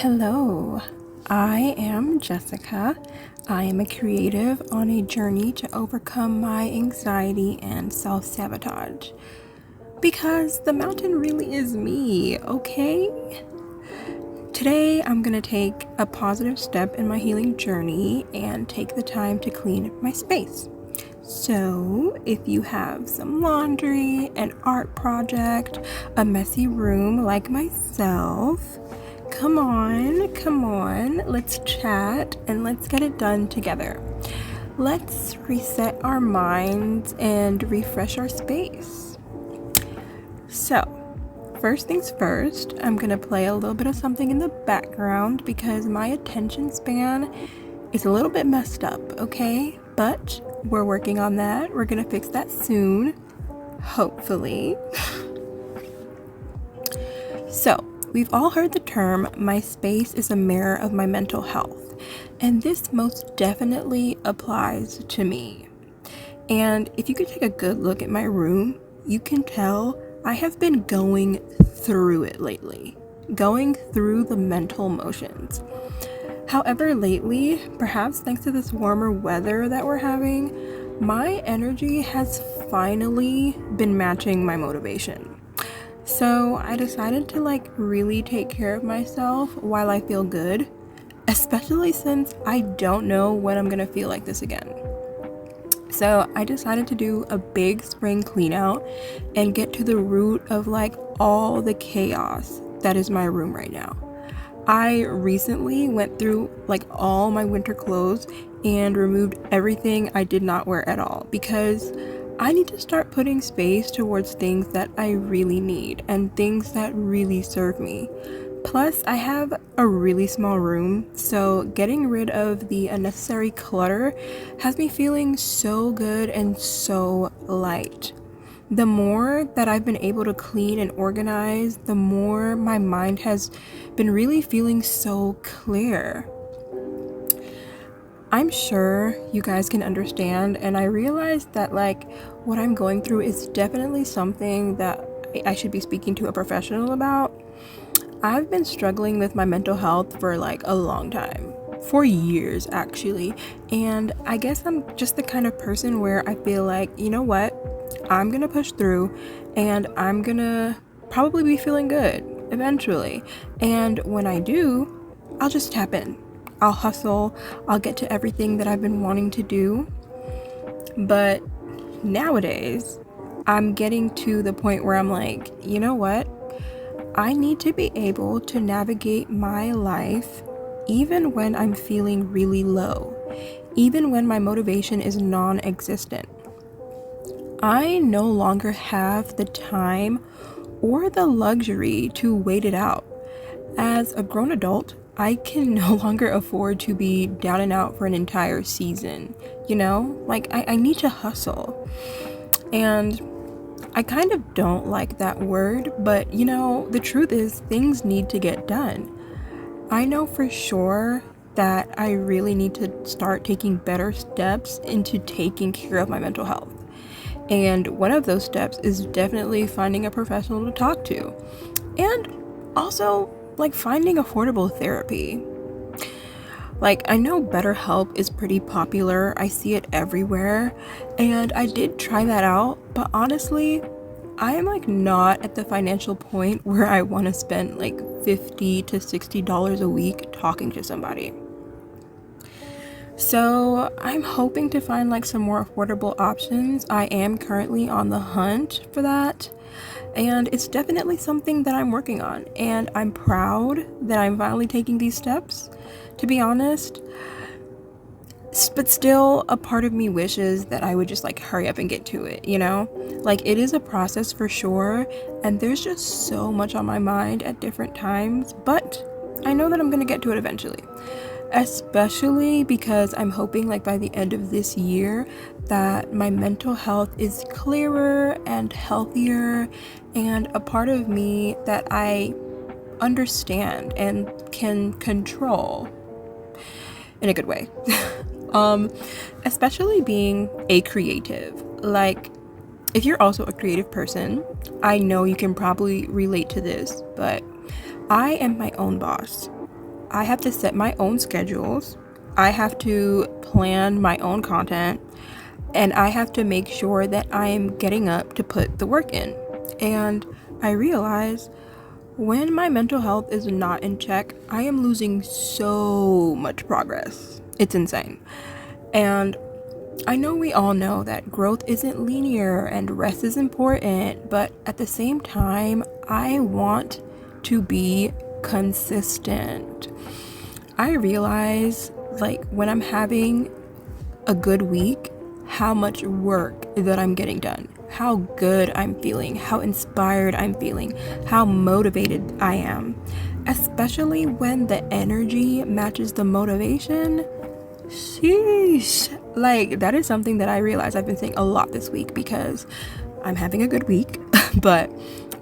Hello, I am Jessica. I am a creative on a journey to overcome my anxiety and self-sabotage. Because the mountain really is me, okay? Today, I'm going to take a positive step in my healing journey and take the time to clean my space. So, if you have some laundry, an art project, a messy room like myself, come on, let's chat and let's get it done together. Let's reset our minds and refresh our space. So, first things first, I'm gonna play a little bit of something in the background because my attention span is a little bit messed up, okay? But we're working on that. We're gonna fix that soon, hopefully. So, we've all heard the term, my space is a mirror of my mental health, and this most definitely applies to me. And if you could take a good look at my room, you can tell I have been going through it lately, going through the mental motions. However, lately, perhaps thanks to this warmer weather that we're having, my energy has finally been matching my motivation. So I decided to really take care of myself while I feel good, especially since I don't know when I'm gonna feel like this again. So I decided to do a big spring clean out and get to the root of all the chaos that is my room right now. I recently went through all my winter clothes and removed everything I did not wear at all because I need to start putting space towards things that I really need and things that really serve me. Plus, I have a really small room, so getting rid of the unnecessary clutter has me feeling so good and so light. The more that I've been able to clean and organize, the more my mind has been really feeling so clear. I'm sure you guys can understand, and I realized that what I'm going through is definitely something that I should be speaking to a professional about. I've been struggling with my mental health for a long time, for years actually, and I guess I'm just the kind of person where I feel you know what, I'm gonna push through and I'm gonna probably be feeling good eventually, and when I do, I'll just tap in. I'll hustle, I'll get to everything that I've been wanting to do. But nowadays, I'm getting to the point where I'm you know what? I need to be able to navigate my life even when I'm feeling really low, even when my motivation is non-existent. I no longer have the time or the luxury to wait it out. As a grown adult, I can no longer afford to be down and out for an entire season, you know? I need to hustle. And I kind of don't like that word, but the truth is things need to get done. I know for sure that I really need to start taking better steps into taking care of my mental health. And one of those steps is definitely finding a professional to talk to. And also, finding affordable therapy. I know BetterHelp is pretty popular. I see it everywhere. And I did try that out, but honestly, I am not at the financial point where I want to spend $50 to $60 a week talking to somebody. So I'm hoping to find some more affordable options. I am currently on the hunt for that. And it's definitely something that I'm working on, and I'm proud that I'm finally taking these steps, to be honest. But still, a part of me wishes that I would just hurry up and get to it, you know? It is a process for sure, and there's just so much on my mind at different times, but I know that I'm gonna get to it eventually. Especially because I'm hoping by the end of this year that my mental health is clearer and healthier, and a part of me that I understand and can control in a good way. Especially being a creative. If you're also a creative person, I know you can probably relate to this, but I am my own boss. I have to set my own schedules. I have to plan my own content, and I have to make sure that I am getting up to put the work in. And I realize when my mental health is not in check, I am losing so much progress. It's insane. And I know we all know that growth isn't linear and rest is important, but at the same time, I want to be consistent. I realize, like, when I'm having a good week, how much work that I'm getting done, how good I'm feeling, how inspired I'm feeling, how motivated I am. Especially when the energy matches the motivation. Sheesh. Like, that is something that I realize I've been saying a lot this week because I'm having a good week. But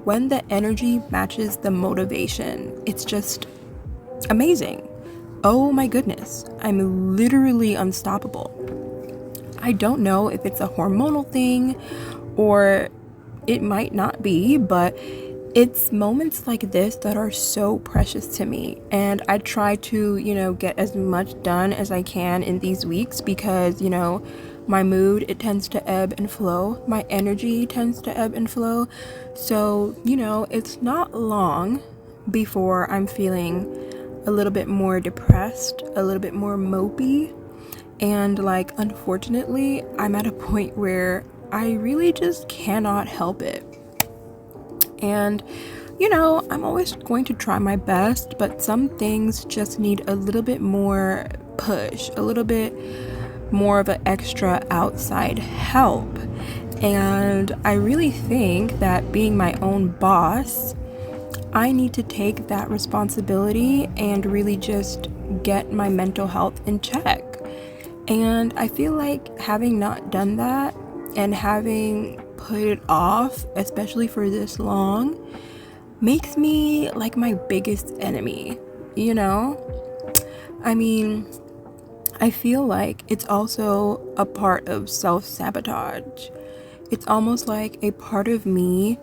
when the energy matches the motivation, it's just amazing. Oh my goodness. I'm literally unstoppable. I don't know if it's a hormonal thing or it might not be, but it's moments like this that are so precious to me. And I try to, get as much done as I can in these weeks because, my mood, it tends to ebb and flow. My energy tends to ebb and flow. So, it's not long before I'm feeling a little bit more depressed, a little bit more mopey. And like, unfortunately, I'm at a point where I really just cannot help it. And, I'm always going to try my best, but some things just need a little bit more push, a little bit more of an extra outside help. And I really think that being my own boss, I need to take that responsibility and really just get my mental health in check. And I feel like having not done that and having put it off, especially for this long, makes me like my biggest enemy, I mean, I feel like it's also a part of self-sabotage. It's almost like a part of me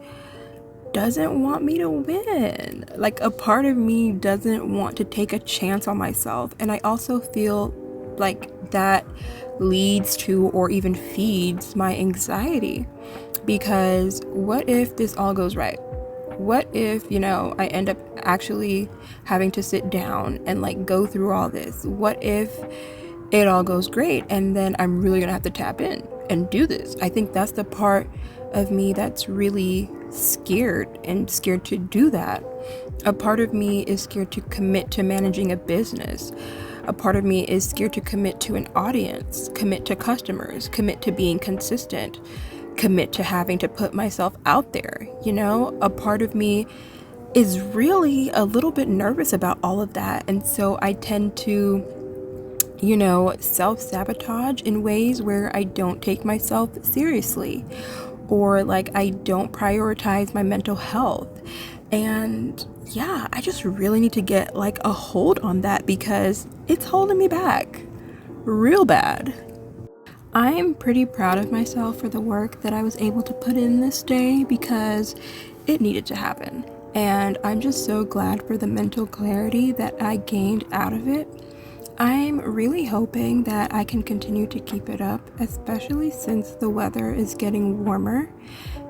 doesn't want me to win. Like, a part of me doesn't want to take a chance on myself. And I also feel like that leads to or even feeds my anxiety. Because what if this all goes right? What if, I end up actually having to sit down and like go through all this? What if it all goes great and then I'm really gonna have to tap in and do this? I think that's the part of me that's really scared to do that. A part of me is scared to commit to managing a business. A part of me is scared to commit to an audience, commit to customers, commit to being consistent, commit to having to put myself out there. A part of me is really a little bit nervous about all of that. And so I tend to, self-sabotage in ways where I don't take myself seriously, or like I don't prioritize my mental health. And yeah, I just really need to get like a hold on that because it's holding me back real bad. I'm pretty proud of myself for the work that I was able to put in this day because it needed to happen. And I'm just so glad for the mental clarity that I gained out of it. I'm really hoping that I can continue to keep it up, especially since the weather is getting warmer.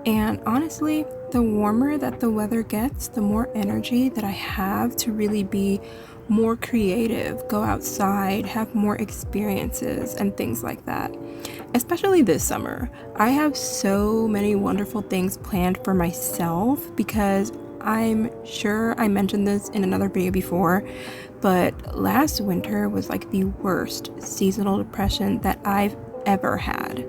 And honestly, the warmer that the weather gets, the more energy that I have to really be more creative, go outside, have more experiences, and things like that. Especially this summer. I have so many wonderful things planned for myself because I'm sure I mentioned this in another video before, but last winter was like the worst seasonal depression that I've ever had.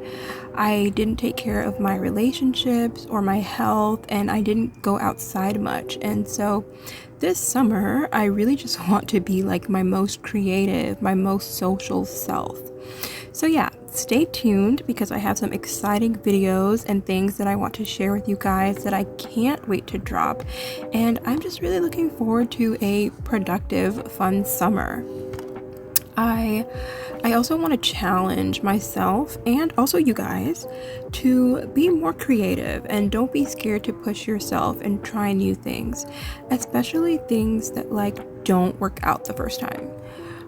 I didn't take care of my relationships or my health, and I didn't go outside much. And so this summer, I really just want to be like my most creative, my most social self. So yeah, stay tuned because I have some exciting videos and things that I want to share with you guys that I can't wait to drop. And I'm just really looking forward to a productive, fun summer. I also want to challenge myself and also you guys to be more creative and don't be scared to push yourself and try new things, especially things that like don't work out the first time.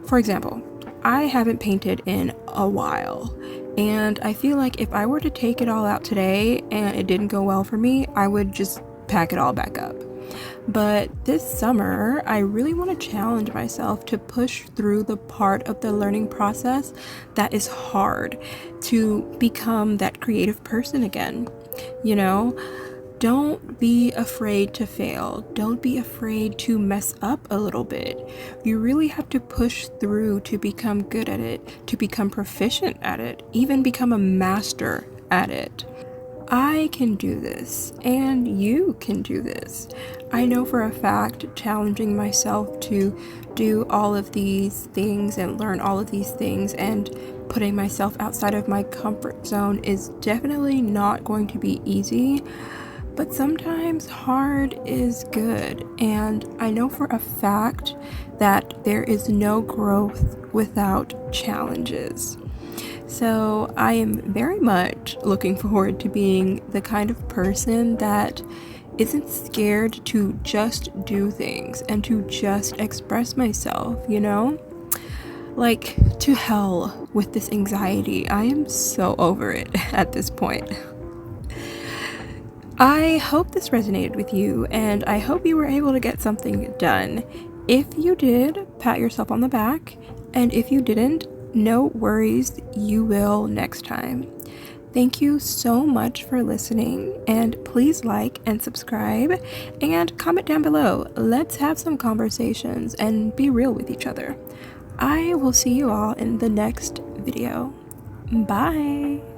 For example, I haven't painted in a while, and I feel like if I were to take it all out today and it didn't go well for me, I would just pack it all back up. But this summer, I really want to challenge myself to push through the part of the learning process that is hard, to become that creative person again. You know, don't be afraid to fail. Don't be afraid to mess up a little bit. You really have to push through to become good at it, to become proficient at it, even become a master at it. I can do this, and you can do this. I know for a fact challenging myself to do all of these things and learn all of these things and putting myself outside of my comfort zone is definitely not going to be easy, but sometimes hard is good. And I know for a fact that there is no growth without challenges. So I am very much looking forward to being the kind of person that isn't scared to just do things and to just express myself, you know? Like, to hell with this anxiety. I am so over it at this point. I hope this resonated with you, and I hope you were able to get something done. If you did, pat yourself on the back, and if you didn't, no worries, you will next time. Thank you so much for listening, and please like and subscribe and comment down below. Let's have some conversations and be real with each other. I will see you all in the next video. Bye!